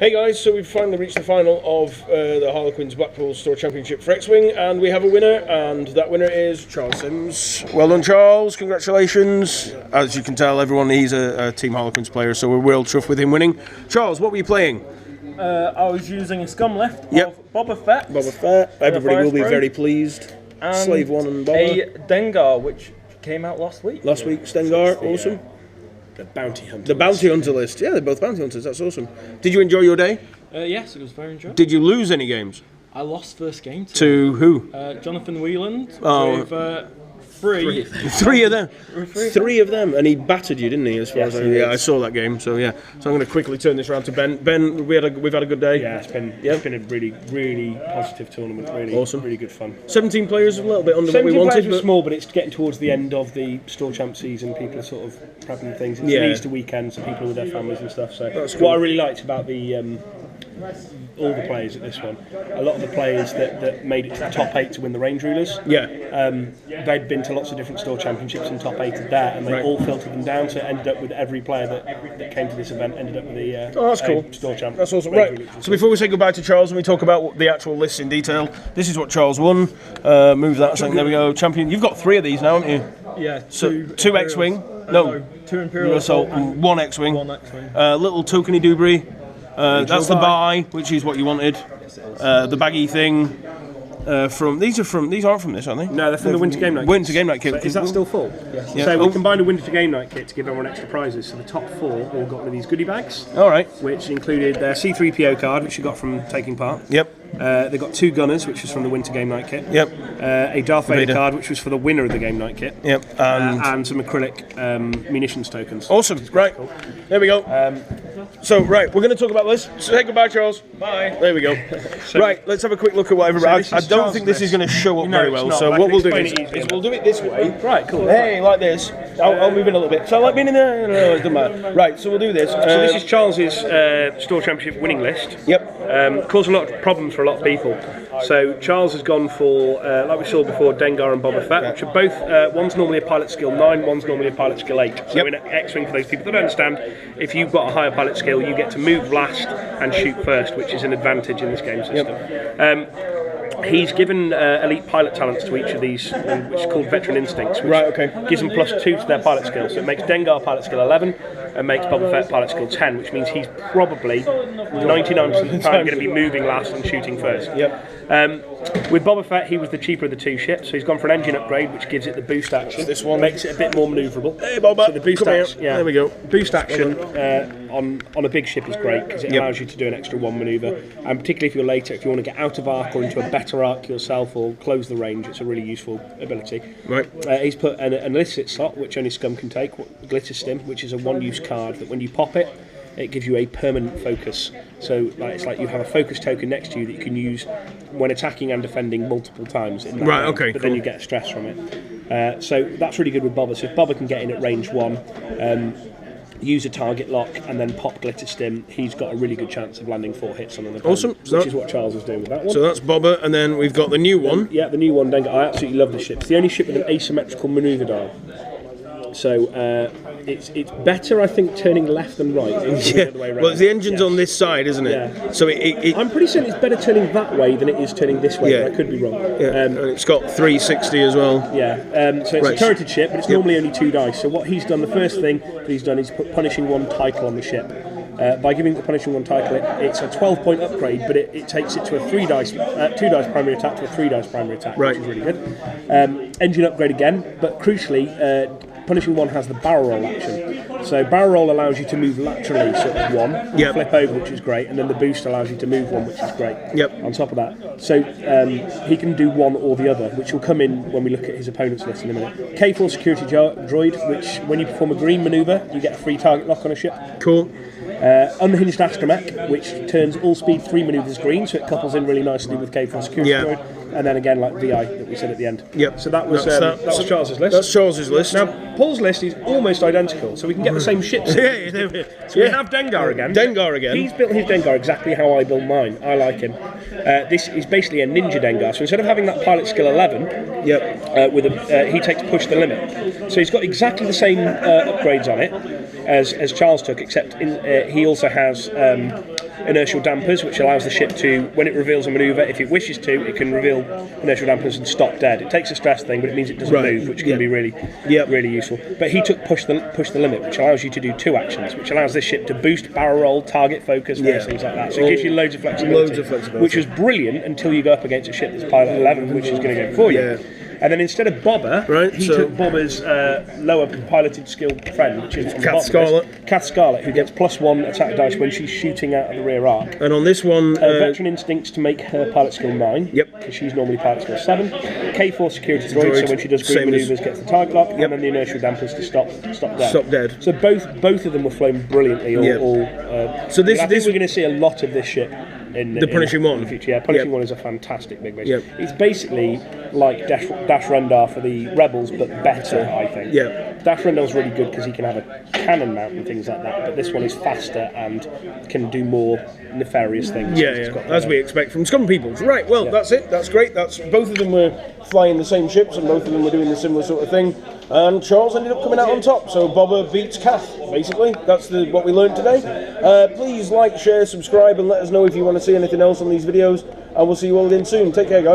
Hey guys, so we've finally reached the final of the Harlequins Blackpool Store Championship for X-Wing, and we have a winner, and that winner is Charles Sims. Well done, Charles, congratulations. As you can tell, everyone, he's a Team Harlequins player, so we're real chuffed with him winning. Charles, what were you playing? I was using a scum lift of Boba Fett. Boba Fett, everybody will be very pleased. And Slave 1 and Boba. a Dengar, which came out last week. Last week, Stengar, awesome. The bounty hunter. The bounty hunter list. Yeah, they're both bounty hunters. That's awesome. Did you enjoy your day? Yes, it was very enjoyable. Did you lose any games? I lost first game To who? Jonathan Wheeland with three. Three of them. Three of them, and he battered you, didn't he? As far as I saw that game. So yeah. So I'm going to quickly turn this around to Ben. Ben, we've had a good day. Yeah, it's been a really positive tournament. Really awesome. Really good fun. 17 players, a little bit under what we wanted. 17 players were small, but it's getting towards the end of the Store Champ season. People are sort of prepping things. It's an Easter weekend, so people with their families and stuff. So that's cool. What I really liked about all the players at this one, a lot of the players that made it to the top 8 to win the Range Rulers, they'd been to lots of different Store Championships and top 8 of that, and they all filtered them down, so it ended up with every player that came to this event ended up with the that's cool. Store Champ. That's awesome. Right, so before we say goodbye to Charles and we talk about the actual list in detail, this is what Charles won. Move that a second, there we go. Champion, you've got 3 of these now, haven't you? Yeah, so two X-Wing, no, 2 Imperial Assault and 1 X-Wing. 1 X-Wing. Little tokeny Dubry. That's the buy, which is what you wanted. The baggy thing these aren't from this, aren't they? No, they're from the Winter Game Night. Winter Game Night kit. So is that still full? Yes. Yeah. So we combined a Winter Game Night kit to give everyone extra prizes. So the top 4 all got one of these goodie bags. All right. Which included their C3PO card, which you got from taking part. Yep. They got 2 Gunners, which was from the Winter Game Night kit. Yep. A Darth Vader card, which was for the winner of the Game Night kit. Yep. And some acrylic munitions tokens. Awesome. Right. Cool. There we go. So, right, we're going to talk about this. Say goodbye, Charles. Bye. There we go. Right, let's have a quick look at what everybody... I don't think this is going to show up very well, so what we'll do is we'll do it this way. Right, cool. Hey, like this. I'll move in a little bit. So I like being in there? No, it doesn't matter. Right, so we'll do this. So this is Charles's Store Championship winning list. Yep. Caused a lot of problems for a lot of people. So Charles has gone for, like we saw before, Dengar and Boba Fett, which are both, one's normally a pilot skill 9, one's normally a pilot skill 8. So in X-Wing, for those people that don't understand, if you've got a higher pilot skill, you get to move last and shoot first, which is an advantage in this game system. He's given elite pilot talents to each of these, which is called Veteran Instincts, which gives them +2 to their pilot skill. So it makes Dengar pilot skill 11 and makes Boba Fett pilot skill 10, which means he's probably 99% of the time going to be moving last and shooting first. With Boba Fett, he was the cheaper of the 2 ships, so he's gone for an engine upgrade, which gives it the boost action. This one makes it a bit more manoeuvrable. Hey, Boba, so the boost action, there we go. Boost action on a big ship is great because it allows you to do an extra 1 manoeuvre, and particularly if you're later, if you want to get out of arc or into a better arc yourself or close the range, it's a really useful ability. Right. He's put an illicit slot, which only Scum can take, Glitter Stim, which is a 1-use card that when you pop it, it gives you a permanent focus. So it's like you have a focus token next to you that you can use when attacking and defending multiple times. In that range, but then you get stress from it. So that's really good with Boba. So if Boba can get in at range 1, use a target lock and then pop Glitter Stim, he's got a really good chance of landing 4 hits on an opponent. Awesome. Which is what Charles was doing with that one. So that's Boba, and then we've got the new one. Yeah, the new one, Dengar. I absolutely love this ship. It's the only ship with an asymmetrical manoeuvre dial. So it's better, I think, turning left than right. The other way around. Well, the engine's on this side, isn't it? Yeah. So I'm pretty certain it's better turning that way than it is turning this way. But I could be wrong. And it's got 360 as well. So it's a turreted ship, but it's normally only 2 dice. So what he's done, the first thing that he's done is put Punishing 1 title on the ship. By giving the Punishing 1 title, it's a 12-point upgrade, but it takes it to a 2 dice primary attack to a 3 dice primary attack, which is really good. Engine upgrade again, but crucially, Punishing 1 has the barrel roll action. So barrel roll allows you to move laterally, sort of 1, flip over, which is great, and then the boost allows you to move 1, which is great. On top of that, so he can do one or the other, which will come in when we look at his opponent's list in a minute. K4 security droid, which when you perform a green manoeuvre, you get a free target lock on a ship. Cool. Unhinged Astromech, which turns all speed 3 manoeuvres green, so it couples in really nicely with K4 security droid. And then again, like VI that we said at the end. So that was Charles's list. That's Charles's list. Now Paul's list is almost identical, so we can get the same ships. So we have Dengar again. Dengar again. He's built his Dengar exactly how I built mine. I like him. This is basically a ninja Dengar. So instead of having that pilot skill 11, he takes push the limit. So he's got exactly the same upgrades on it as Charles took, except he also has inertial dampers, which allows the ship to, when it reveals a manoeuvre, if it wishes to, it can reveal inertial dampers and stop dead. It takes a stress thing, but it means it doesn't move, which can be really useful. But he took push the limit, which allows you to do 2 actions, which allows this ship to boost, barrel roll, target focus, various things like that. So it gives you loads of flexibility, which was brilliant until you go up against a ship that's pilot 11, which is going to go before you. And then instead of Bobber, he took Bobber's lower piloted skill friend, which is Kath Scarlet. Kath Scarlet, who gets +1 attack dice when she's shooting out of the rear arc. And on this one, veteran instincts to make her pilot skill 9. Because she's normally pilot skill 7. K4 security droid, so when she does green manoeuvres, gets the target lock, and then the inertial dampers to stop dead. So both of them were flown brilliantly. So I think we're going to see a lot of this ship. In the Punishing One. In the future, yeah. Punishing One is a fantastic big base. It's basically like Dash Rendar for the Rebels, but better, I think. Dash Rendar's really good because he can have a cannon mount and things like that, but this one is faster and can do more nefarious things. As we expect from Scum Peoples. Right, well, that's it. That's great. That's both of them were flying the same ships, and both of them were doing the similar sort of thing. And Charles ended up coming out on top. So Bobber beats Kath, basically. That's what we learned today. Please like, share, subscribe, and let us know if you want to see anything else on these videos. And we'll see you all again soon. Take care, guys.